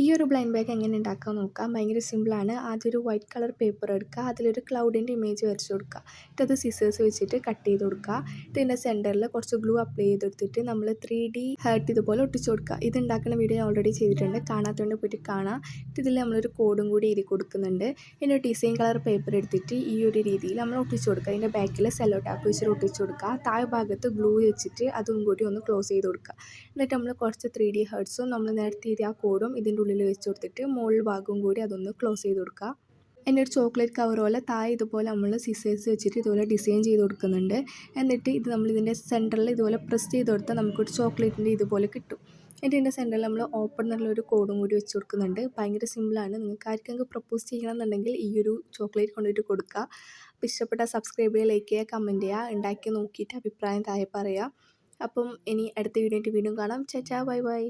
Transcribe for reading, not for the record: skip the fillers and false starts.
ഈ ഒരു blind bag എങ്ങനെ ഉണ്ടാക്കാൻ നോക്കാം. ഭയങ്കര സിമ്പിളാണ്. ആദ്യം ഒരു വൈറ്റ് കളർ പേപ്പർ എടുക്കുക. അതിലൊരു ക്ലൗഡിൻ്റെ ഇമേജ് വരച്ച് കൊടുക്കുക. എന്നിട്ടത് സിസേഴ്സ് വെച്ചിട്ട് കട്ട് ചെയ്ത് കൊടുക്കുക. ഇതിൻ്റെ സെൻറ്ററിൽ കുറച്ച് ഗ്ലൂ അപ്ലൈ ചെയ്തെടുത്തിട്ട് നമ്മൾ 3D ഹാർട്ട് ഇതുപോലെ ഒട്ടിച്ച് കൊടുക്കുക. ഇത് ഉണ്ടാക്കുന്ന വീഡിയോ ഞാൻ ഓൾറെഡി ചെയ്തിട്ടുണ്ട്. കാണാത്തതുകൊണ്ട് പോയിട്ട് കാണാം. ഇതിൽ നമ്മളൊരു കോഡും കൂടി എഴുതി കൊടുക്കുന്നുണ്ട്. പിന്നെ ഡിസൈൻ കളർ പേപ്പർ എടുത്തിട്ട് ഈ ഒരു രീതിയിൽ നമ്മൾ ഒട്ടിച്ച് കൊടുക്കുക. അതിൻ്റെ ബാക്കിൽ സെല്ലോ ടാപ്പ് വെച്ചിട്ട് ഒട്ടിച്ച് കൊടുക്കുക. താഴെ ഭാഗത്ത് ഗ്ലൂ വെച്ചിട്ട് അതും കൂടി ഒന്ന് ക്ലോസ് ചെയ്ത് കൊടുക്കുക. എന്നിട്ട് നമ്മൾ കുറച്ച് 3D ഹേർട്സും നമ്മൾ നേരത്തെ എഴുതിയ ആ കോഡും ഇതിൻ്റെ ഉള്ളിൽ വെച്ച് കൊടുത്തിട്ട് മുകൾ ഭാഗവും കൂടി അതൊന്ന് ക്ലോസ് ചെയ്ത് കൊടുക്കുക. എൻ്റെ ഒരു ചോക്ലേറ്റ് കവർ പോലെ താഴെ ഇതുപോലെ നമ്മൾ സിസേഴ്സ് വെച്ചിട്ട് ഇതുപോലെ ഡിസൈൻ ചെയ്ത് കൊടുക്കുന്നുണ്ട്. എന്നിട്ട് ഇത് നമ്മൾ ഇതിൻ്റെ സെൻറ്ററിൽ ഇതുപോലെ പ്രസ് ചെയ്ത് കൊടുത്താൽ നമുക്കൊരു ചോക്ലേറ്റിൻ്റെ ഇതുപോലെ കിട്ടും. എന്നിട്ട് ഇതിൻ്റെ സെൻറ്ററിൽ നമ്മൾ ഓപ്പൺ എന്നുള്ളൊരു കോഡും കൂടി വെച്ച് കൊടുക്കുന്നുണ്ട്. ഭയങ്കര സിമ്പിളാണ്. നിങ്ങൾക്ക് ആർക്കെങ്കിലും പ്രപ്പോസ് ചെയ്യണമെന്നുണ്ടെങ്കിൽ ഈ ഒരു ചോക്ലേറ്റ് കൊണ്ടുപോയിട്ട് കൊടുക്കുക. അപ്പോൾ ഇഷ്ടപ്പെട്ടാൽ സബ്സ്ക്രൈബ് ചെയ്യുക, ലൈക്ക് ചെയ്യുക, കമൻറ്റ് ചെയ്യുക. ഉണ്ടാക്കി നോക്കിയിട്ട് അഭിപ്രായം താഴെ പറയുക. അപ്പം ഇനി അടുത്ത വീഡിയോ ആയിട്ട് വീണ്ടും കാണാം. ചാ ബൈ ബൈ.